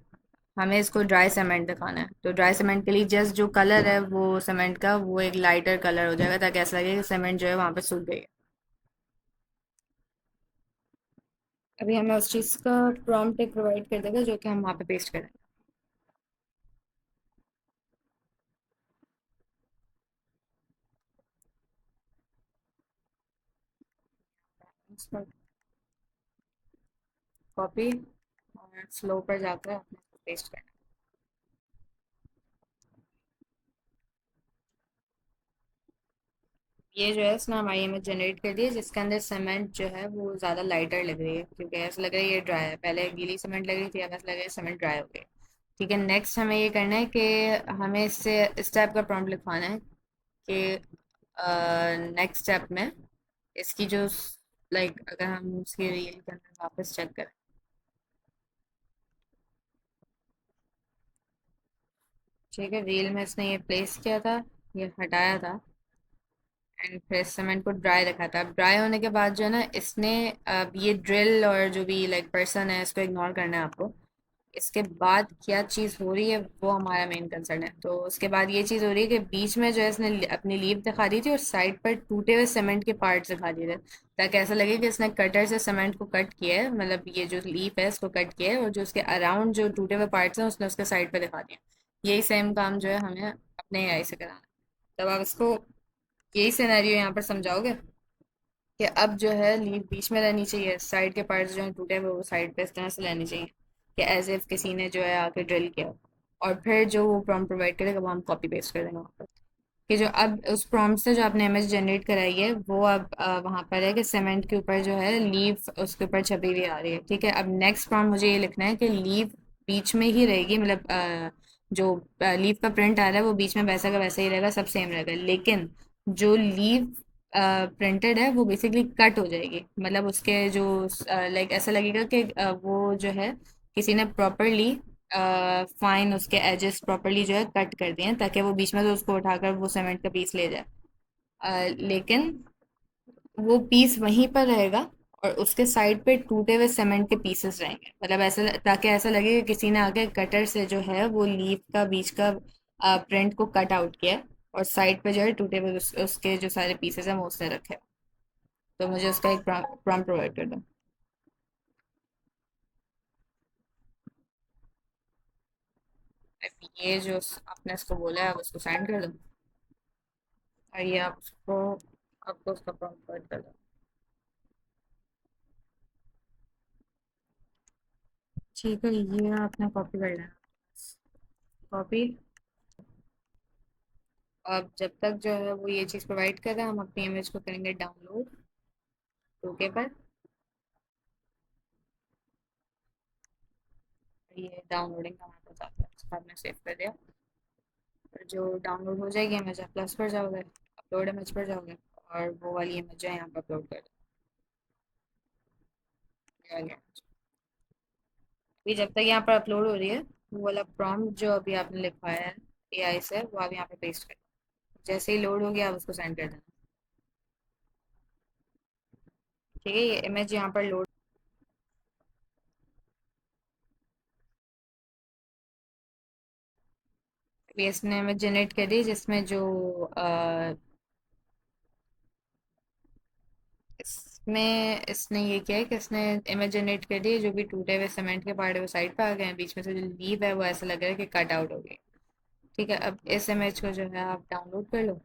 हमें इसको ड्राई सीमेंट दिखाना है, तो ड्राई सीमेंट के लिए जस्ट जो कलर है वो सीमेंट का वो एक लाइटर कलर हो जाएगा, ताकि ऐसा लगे कि सीमेंट जो है वहाँ पे सूख गई है। अभी हमें उस चीज़ का प्रॉम्प्ट एक प्रोवाइड कर देगा जो कि हम वहाँ पे पेस्ट करें। कॉपी और स्लो पर जाकर अपने पेस्ट करना। ये जो है इसने हमारी इमेज जनरेट कर दी है, जिसके अंदर सीमेंट जो है वो ज़्यादा लाइटर लग रही है, क्योंकि ऐसा लग रहा है ये ड्राई है। पहले गीली सीमेंट लग रही थी, अब ऐसा लग रहा है सीमेंट ड्राई हो गई। ठीक है, नेक्स्ट हमें ये करना है कि हमें इससे इस टाइप का प्रॉम्प्ट लिखवाना है कि नेक्स्ट स्टेप में इसकी जो, लाइक अगर हम उसकी रील के अंदर वापस चेक करें। ठीक है, रील में इसने ये प्लेस किया था, ये हटाया था, एंड फिर सीमेंट को ड्राई रखा था। अब ड्राई होने के बाद जो है ना इसने, अब ये ड्रिल और जो भी लाइक पर्सन है इसको इग्नोर करना है आपको। इसके बाद क्या चीज़ हो रही है वो हमारा मेन कंसर्न है। तो उसके बाद ये चीज़ हो रही है कि बीच में जो है इसने अपनी लीफ दिखा दी थी और साइड पर टूटे हुए सीमेंट के पार्ट्स दिखा दिए थे, ताकि ऐसा लगे कि इसने कटर से सीमेंट को कट किया है, मतलब ये जो लीफ है इसको कट किया है और जो उसके अराउंड जो टूटे हुए पार्ट्स हैं उसने उसके साइड पर दिखा दिया। यही सेम काम जो है हमें अपने एआई से कराना है। तब आप इसको यही सिनेरियो यहाँ पर समझाओगे कि अब जो है लीव बीच में रहनी चाहिए, साइड के पार्ट्स जो हैं टूटे हुए वो साइड पे इस तरह से रहने चाहिए कि एज इफ किसी ने जो है आके ड्रिल किया। और फिर जो वो प्रॉम्प्ट प्रोवाइड करेगा वो हम कॉपी पेस्ट कर देंगे वहाँ पर। कि जो अब उस प्रॉम्प्ट से जो आपने इमेज जनरेट कराई है वो अब वहाँ पर है कि सीमेंट के ऊपर जो है लीव उसके ऊपर छपी हुई आ रही है। ठीक है, अब नेक्स्ट प्रॉम्प्ट मुझे ये लिखना है कि लीव बीच में ही रहेगी, मतलब जो लीव का प्रिंट आ रहा है वो बीच में वैसा का वैसा ही रहेगा, सब सेम रहेगा, लेकिन जो लीव प्रिंटेड है वो बेसिकली कट हो जाएगी। मतलब उसके जो लाइक ऐसा लगेगा कि वो जो है किसी ने प्रॉपरली फाइन उसके एजेस प्रॉपरली जो है कट कर दिए हैं, ताकि वो बीच में से उसको उठाकर वो सीमेंट का पीस ले जाए। लेकिन वो पीस वहीं पर रहेगा और उसके साइड पे टूटे हुए सीमेंट के पीसेस रहेंगे, मतलब ऐसा ताकि ऐसा लगे कि किसी ने आके कटर से जो है वो लीफ का बीच का प्रिंट को कट आउट किया है और साइड पे जो है टूटे हुए उसके जो सारे पीसेस हैं वो उसने रखे हैं। तो मुझे उसका एक प्रॉम्प्ट प्रोवाइड कर दो। ये जो आपने इसको बोला है आप उसको सेंड कर दो और ये आपको उसका प्रॉम्प्ट प्रोवाइड कर दो। ठीक है, ये आपने कॉपी कर लेना, कॉपी। अब जब तक जो है वो ये चीज़ प्रोवाइड कर रहा है हम अपनी इमेज को करेंगे डाउनलोड 2K पर। ये डाउनलोडिंग का हमारे पास आता है, उसको आपने सेव कर दिया। और जो डाउनलोड हो जाएगी इमेज आप प्लस पर जाओगे, अपलोड इमेज पर जाओगे और वो वाली इमेज जो है यहाँ पर अपलोड कर दो। अभी जब तक यहाँ पर अपलोड हो रही है वो वाला प्रॉम्प्ट जो अभी आपने लिखवाया है एआई से वो आप यहाँ पे पेस्ट कर दो। जैसे ही लोड हो गया आप उसको सेंड कर देना। ठीक है, ये इमेज यहाँ पर लोड भी इसने इमेज जनरेट कर दी जिसमें जो इसमें इसने ये किया है कि इसने इमेज जनरेट कर दी, जो भी टूटे हुए सीमेंट के पार्ट है वो साइड पे आ गए हैं, बीच में से जो लीव है वो ऐसा लग रहा है कि कट आउट हो गई। ठीक है, अब इस इमेज को जो है आप डाउनलोड कर लो।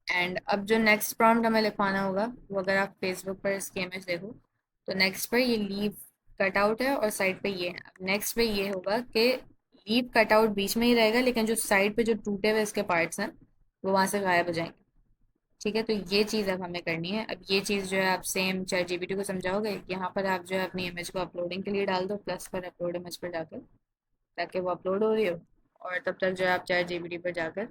एंड अब जो नेक्स्ट प्रॉम्प्ट हमें लिखवाना होगा, वो अगर आप फेसबुक पर इसकी इमेज देखो तो नेक्स्ट पर ये लीव कट आउट है और साइड पे ये है। अब नेक्स्ट पे ये होगा कि लीव कट आउट बीच में ही रहेगा, लेकिन जो साइड पे जो टूटे हुए इसके पार्ट्स हैं वो वहां से गायब हो जाएंगे। ठीक है, तो ये चीज़ अब हमें करनी है। अब ये चीज़ जो है आप सेम चैट जीपीटी को समझाओगे, यहाँ पर आप जो है अपनी इमेज को अपलोडिंग के लिए डाल दो, प्लस पर अपलोड इमेज पर जाकर, ताकि वो अपलोड हो रही हो। और तब तक जो है आप चैट जीपीटी पर जाकर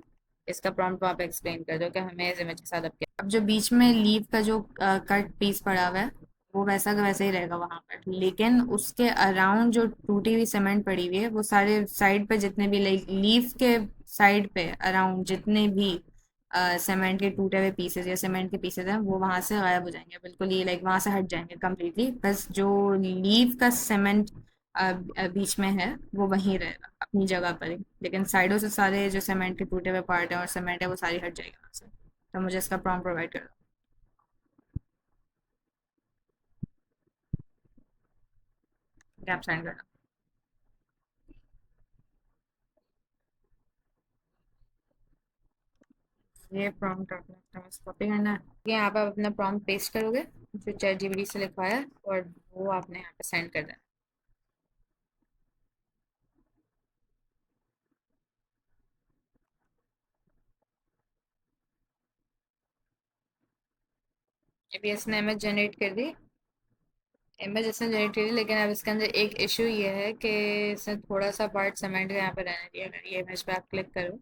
इसका प्रॉम्प्ट वहाँ पे एक्सप्लेन कर दो कि हमें इस इमेज के साथ अब क्या। अब जो बीच में लीव का जो कट पीस पड़ा हुआ है वो वैसा का वैसा ही रहेगा वहाँ पर, लेकिन उसके अराउंड जो टूटी हुई सीमेंट पड़ी हुई है वो सारे साइड पे जितने भी लाइक लीव के साइड पे अराउंड जितने भी सीमेंट के टूटे हुए पीसेज या सीमेंट के पीसेज हैं वो वहां से गायब हो जाएंगे, बिल्कुल ये लाइक वहां से हट जाएंगे कम्प्लीटली। बस जो लीव का सीमेंट बीच में है वो वहीं रहेगा अपनी जगह पर ही, लेकिन साइडों से सारे जो सीमेंट के टूटे हुए पार्ट है और सीमेंट है वो सारी हट जाएगी वहां से। तो मुझे इसका प्रॉम्प्ट प्रोवाइड कर दो। गैप साइन कर दो। ये प्रॉम्प्ट आपने अपना कॉपी करना है, ये यहाँ पर आप अपना प्रॉम्प्ट पेस्ट करोगे जो चैट जीपीटी से लिखवाया है, और वो आपने यहाँ पे सेंड कर देना। अभी इसने इमेज जनरेट कर दी, इमेज इसने जनरेट करी, लेकिन अब इसके अंदर एक इशू ये है कि इसने थोड़ा सा पार्ट सीमेंट का यहाँ पे रहने दिया। अगर ये इमेज पे आप क्लिक करो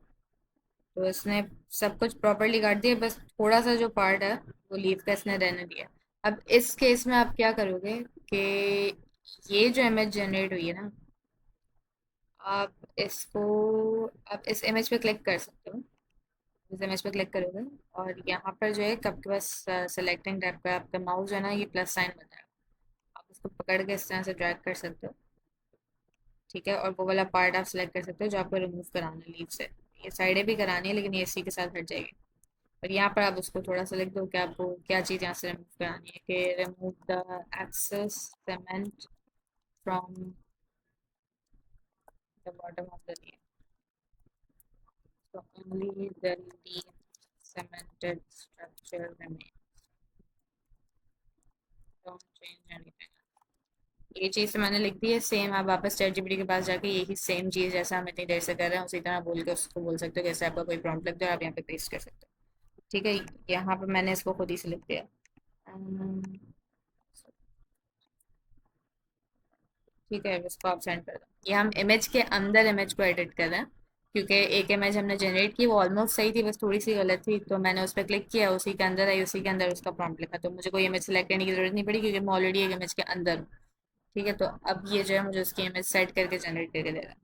तो इसने सब कुछ प्रॉपरली काट दिया, बस थोड़ा सा जो पार्ट है वो लीफ का इसने रहने दिया। अब इस केस में आप क्या करोगे कि ये जो इमेज जनरेट हुई है ना, आप इसको आप इस इमेज पे क्लिक कर सकते हो। इस इमेज पे क्लिक करोगे और यहाँ पर जो है आपके पास सेलेक्टिंग टैब का आपका माउस जो है ना ये प्लस साइन बताएगा, आप उसको पकड़ के इस तरह से ड्रैग कर सकते हो। ठीक है, और वो वाला पार्ट आप सिलेक्ट कर सकते हो जो आपको रिमूव कराना है लीव से। ये साइडें भी करानी है लेकिन ये इसी के साथ हट जाएगी। और यहाँ पर आप उसको थोड़ा सा लिख दो कि आपको क्या चीज़ यहाँ से रिमूव करानी है, कि remove the excess cement from the bottom of the leave, so only the leaf cemented structure remains, don't change anything। ये चीज़ तो मैंने लिख दी है, सेम आप वापस चैट जीपीटी के पास जाके यही सेम चीज़ जैसा हम इतनी देर से कर रहे हैं उसी तरह बोल के उसको बोल सकते हो, जैसे आपका कोई प्रॉम्प्ट लग जाए आप यहाँ पे पेस्ट कर सकते हो। ठीक है, यहाँ पर मैंने इसको खुद ही से लिख दिया। अम्म, ठीक है, इसको आप सेंड कर दो। ये हम इमेज के अंदर इमेज को एडिट कर रहे हैं, क्योंकि एक इमेज हमने जनरेट की वो ऑलमोस्ट सही थी, बस थोड़ी सी गलत थी, तो मैंने उस पर क्लिक किया, उसी के अंदर आई, उसी के अंदर उसका प्रॉम्प्ट लिखा, तो मुझे कोई इमेज सेलेक्ट करने की जरूरत नहीं पड़ी क्योंकि मैं ऑलरेडी एक इमेज के अंदर हूँ। ठीक है, तो अब ये जो है मुझे उसकी इमेज सेट करके जनरेट करके दे रहा है।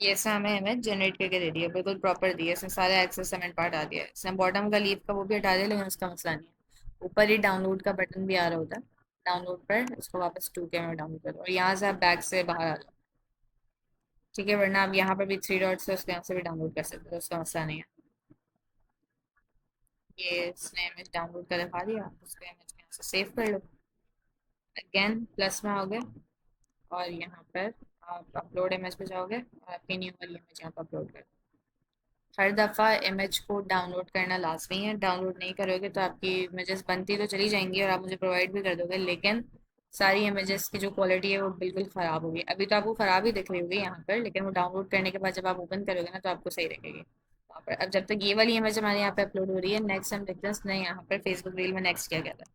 ये ऐसा हमें इमेज जनरेट करके दे दिया, बिल्कुल प्रॉपर दिया, इसमें सारे एक्सेस सीमेंट पार्ट आ दिया है। इसने बॉटम का लीफ का वो भी हटा दिया, लेकिन उसका मसला नहीं है। ऊपर ही डाउनलोड का बटन भी आ रहा होता है, डाउनलोड पर इसको वापस 2K में डाउनलोड करो और यहाँ से आप बैक से बाहर आ जाओ। ठीक है, वरना आप यहाँ पर भी 3 डॉट्स है उसके यहाँ से भी डाउनलोड कर सकते हो, उसका मसला नहीं है। ये इसने इमेज डाउनलोड कर दिखा दिया, उसको इमेज को यहाँ से सेव कर लो। अगेन प्लस में आओगे और यहाँ पर आप अपलोड इमेज पे जाओगे और आपकी न्यू वाली इमेज यहाँ पर अपलोड कर। हर दफ़ा इमेज को डाउनलोड करना लाजमी है, डाउनलोड नहीं करोगे तो आपकी इमेजेस बनती तो चली जाएंगी और आप मुझे प्रोवाइड भी कर दोगे, लेकिन सारी इमेजेस की जो क्वालिटी है वो बिल्कुल ख़राब होगी। अभी तो आपको ख़राब ही दिख रही होगी यहाँ पर, लेकिन वो डाउनलोड करने के बाद जब आप ओपन करोगे ना तो आपको सही दिखेगी वहाँ पर। अब जब तक ये वाली इमेज हमारे यहाँ पे अपलोड हो रही है, नेक्स्ट हम देखते हैं इसने यहाँ पर फेसबुक रील में नेक्स्ट क्या किया था।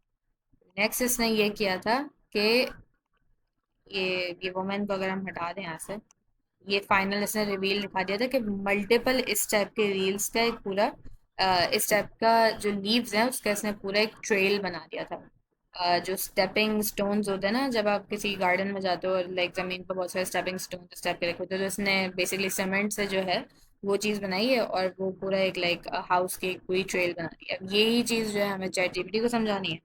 नेक्स्ट इसने ये किया था कि ये वुमेन को अगर हम हटा दें यहाँ से, ये फाइनल इसने रिवील दिखा दिया था कि मल्टीपल इस टाइप के रील्स का एक पूरा इस टाइप का जो लीव्स हैं उसका इसने पूरा एक ट्रेल बना दिया था। जो स्टेपिंग स्टोन्स होते हैं ना जब आप किसी गार्डन में जाते हो और लाइक जमीन पर बहुत सारे स्टेपिंग स्टोन इस टाइप के रखे होते हैं, तो इसने बेसिकली सीमेंट से जो है वो चीज़ बनाई है और वो पूरा एक लाइक हाउस की एक पूरी ट्रेल बना दी है। अब यही चीज़ जो है हमें चैट जीपीटी को समझानी है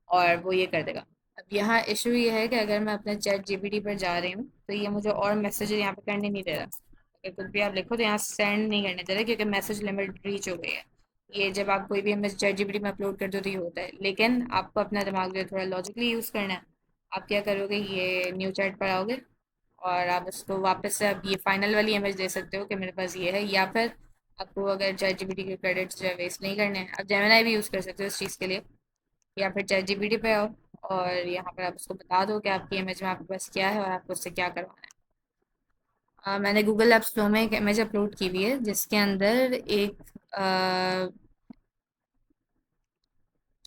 और वो ये कर देगा। अब यहाँ इशू ये है कि अगर मैं अपने चैट जीपीटी पर जा रही हूँ तो ये मुझे और मैसेज यहाँ पे करने नहीं दे रहा। या कुछ भी आप लिखो तो यहाँ सेंड नहीं करने दे रहे क्योंकि मैसेज लिमिट रीच हो गई है। ये जब आप कोई भी इमेज चैट जीपीटी में अपलोड करते हो तो ये होता है, लेकिन आपको अपना दिमाग जो है थोड़ा लॉजिकली यूज़ करना है। आप क्या करोगे, ये न्यू चैट पर आओगे और आप इसको वापस से अब ये फाइनल वाली इमेज दे सकते हो कि मेरे पास ये है, या फिर आपको अगर चैट जीपीटी के क्रेडिट्स जो है वेस्ट नहीं करने हैं, आप जेमिनाई भी यूज़ कर सकते हो इस चीज़ के लिए। या फिर चैट जीपीटी पे आओ और यहाँ पर आप उसको बता दो कि आपकी इमेज में आपके पास क्या है और आपको उससे क्या करवाना है। मैंने गूगल एप्स फ्लो में एक इमेज अपलोड की हुई है जिसके अंदर एक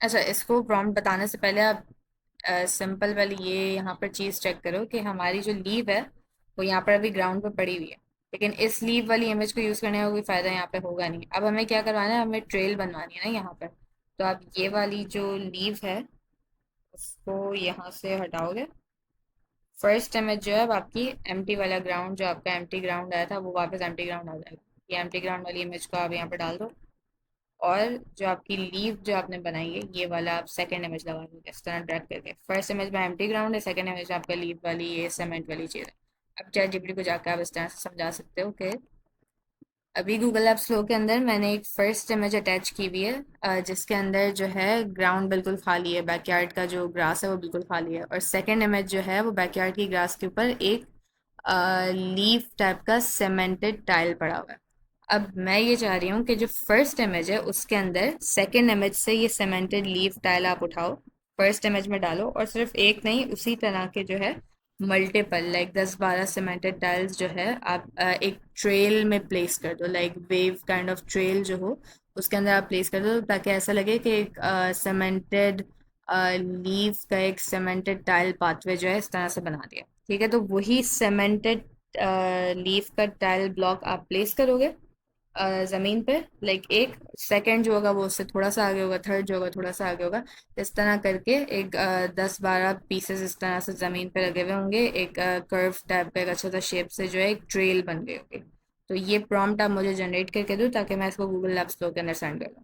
अच्छा, इसको प्रॉम्प्ट बताने से पहले आप सिंपल वाली ये यहाँ पर चीज़ चेक करो कि हमारी जो लीव है वो यहाँ पर अभी ग्राउंड पर पड़ी हुई है, लेकिन इस लीव वाली इमेज को यूज़ करने का कोई फ़ायदा यहाँ पे होगा नहीं। अब हमें क्या करवाना है, हमें ट्रेल बनवानी है ना यहाँ पर। तो आप ये वाली जो लीव है उसको यहाँ से हटाओगे। फर्स्ट इमेज जो है अब आपकी एम्प्टी वाला ग्राउंड, जो आपका एम्प्टी ग्राउंड आया था वो वापस एम्प्टी ग्राउंड आ जाएगा। ये एम्प्टी ग्राउंड वाली इमेज को आप यहाँ पर डाल दो और जो आपकी लीव जो आपने बनाई है ये वाला आप सेकंड इमेज लगा दोगे इस तरह ड्रैग करके। फर्स्ट इमेज में एम्प्टी ग्राउंड है, सेकंड इमेज आपका लीव वाली ये सीमेंट वाली चीज़ है। अब चैट जीपीटी को जाकर आप इस तरह से समझा सकते हो कि अभी गूगल एप्स फ्लो के अंदर मैंने एक फर्स्ट इमेज अटैच की हुई है जिसके अंदर जो है ग्राउंड बिल्कुल खाली है, बैकयार्ड का जो ग्रास है वो बिल्कुल खाली है, और सेकंड इमेज जो है वो बैकयार्ड की ग्रास के ऊपर एक लीफ टाइप का सीमेंटेड टाइल पड़ा हुआ है। अब मैं ये चाह रही हूँ कि जो फर्स्ट इमेज है उसके अंदर सेकंड इमेज से ये सीमेंटेड लीफ टाइल आप उठाओ, फर्स्ट इमेज में डालो, और सिर्फ एक नहीं उसी तरह के जो है मल्टीपल लाइक 10-12 सीमेंटेड टाइल्स जो है आप एक ट्रेल में प्लेस कर दो, like wave kind of trail जो हो उसके अंदर आप प्लेस कर दो, ताकि ऐसा लगे कि एक सीमेंटेड लीफ का एक सीमेंटेड टाइल पाथवे जो है इस तरह से बना दिया। ठीक है, तो वही सीमेंटेड लीफ का टाइल ब्लॉक आप प्लेस करोगे ज़मीन पे। लाइक एक सेकंड जो होगा वो उससे थोड़ा सा आगे होगा, थर्ड जो होगा थोड़ा सा आगे होगा। इस तरह करके एक 10-12 पीसेस इस तरह से ज़मीन पे लगे हुए होंगे, एक कर्व टाइप का एक अच्छा सा शेप से जो है एक ट्रेल बन गई होगी। तो ये प्रॉम्प्ट आप मुझे जनरेट करके दो ताकि मैं इसको गूगल एप्स फ्लो के अंदर सेंड कर दूँ।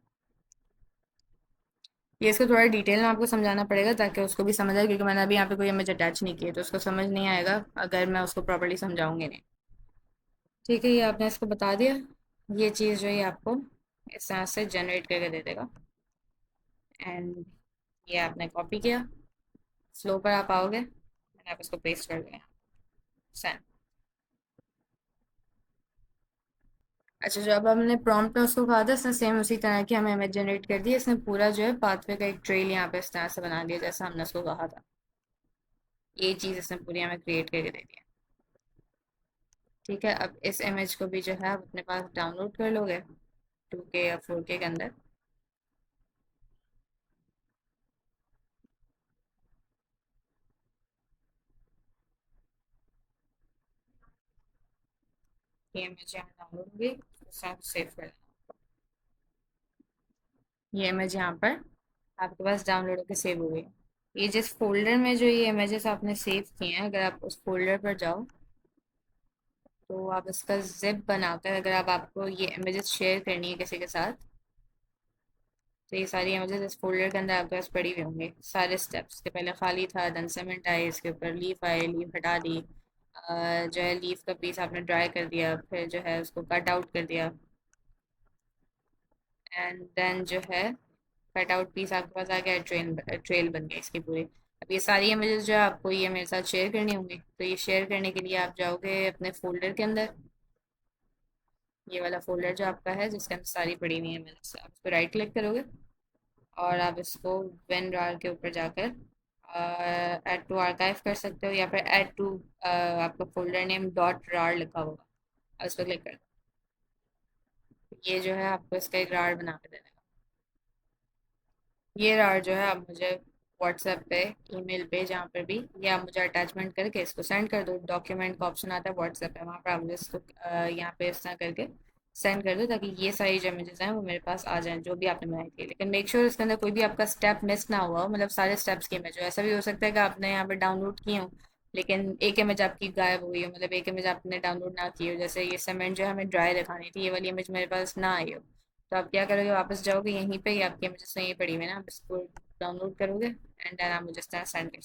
ये इसको थोड़ा डिटेल में आपको समझाना पड़ेगा ताकि उसको भी समझ आए, क्योंकि मैंने अभी यहाँ पे कोई इमेज अटैच नहीं की है तो उसको समझ नहीं आएगा अगर मैं उसको प्रॉपर्ली समझाऊंगी नहीं। ठीक है, ये आपने इसको बता दिया। ये चीज़ जो है ये आपको इस तरह से जनरेट करके दे देगा। एंड ये आपने कॉपी किया, फ्लो पर आप आओगे, मैंने आप इसको पेस्ट कर दिया सेंड। अच्छा, जो अब हमने प्रॉम्प्ट में उसको कहा था इसने सेम उसी तरह की हमें इमेज जनरेट कर दी, इसने पूरा जो है पाथवे का एक ट्रेल यहाँ पे इस तरह से बना दिया जैसा हमने उसको कहा था। ये चीज़ इसने पूरी हमें क्रिएट करके दे दी है। ठीक है, अब इस इमेज को भी जो है आप अपने पास डाउनलोड कर लोगे 2K या 4K के अंदर। ये इमेज यहाँ डाउनलोड होगी, उसे आप सेव कर लेना। ये इमेज यहाँ पर आपके पास डाउनलोड होकर सेव हो गई। ये जिस फोल्डर में जो ये इमेजेस आपने सेव किए हैं, अगर आप उस फोल्डर पर जाओ तो आप इसका जिप बनाकर अगर आप आपको ये इमेजेस शेयर करनी है किसी के साथ, तो ये सारी इमेजेस इस फोल्डर के अंदर आपके पास पड़ी हुई होंगी सारे स्टेप्स के। पहले खाली था, देन सीमेंट आए, इसके ऊपर लीफ आए, लीफ हटा दी, जो है लीफ का पीस आपने ड्राई कर दिया, फिर जो है उसको कट आउट कर दिया, एंड देन जो है कट आउट पीस आपके पास आ गया, ट्रेल बन गया इसकी पूरी। अब ये सारी इमेजेस जो है आपको ये मेरे साथ शेयर करनी होंगी, तो ये शेयर करने के लिए आप जाओगे अपने फोल्डर के अंदर, ये वाला फोल्डर जो आपका है जिसके अंदर सारी पड़ी हुई इमेजेस, आप उस पर राइट क्लिक करोगे और आप इसको वेन रार के ऊपर जाकर ऐड टू आर्काइव कर सकते हो, या फिर ऐड टू आपका फोल्डर नेम डॉट रार लिखा होगा, आप उस पर क्लिक कर दो। ये जो है आपको इसका एक रार बना के देना। ये रार जो है आप मुझे व्हाट्सएप पे, ईमेल पे, जहाँ पर भी, ये आप मुझे अटैचमेंट करके इसको सेंड कर दो। डॉक्यूमेंट का ऑप्शन आता है व्हाट्सएप पे, वहाँ पर आप मुझे इसको यहाँ पे इस तरह करके सेंड कर दो ताकि ये सारी जो इमेजेस हैं वो मेरे पास आ जाएं जो भी आपने बनाई थी। लेकिन मेक श्योर इसके अंदर कोई भी आपका स्टेप मिस ना हुआ हो, मतलब सारे स्टेप्स की इमेज हो। ऐसा भी हो सकता है कि आपने यहाँ पे डाउनलोड की हो लेकिन एक इमेज आपकी गायब हुई हो, मतलब एक इमेज आपने डाउनलोड ना की हो, जैसे ये सीमेंट जो है हमें ड्राई दिखानी थी, ये वाली इमेज मेरे पास ना आई हो। तो आप क्या करोगे, वापस जाओगे, यहीं पे ही आपकी इमेजेस यहीं पड़ी हुई है ना, आप इसको डाउनलोड करोगे एंड देन आप मुझे सेंड कर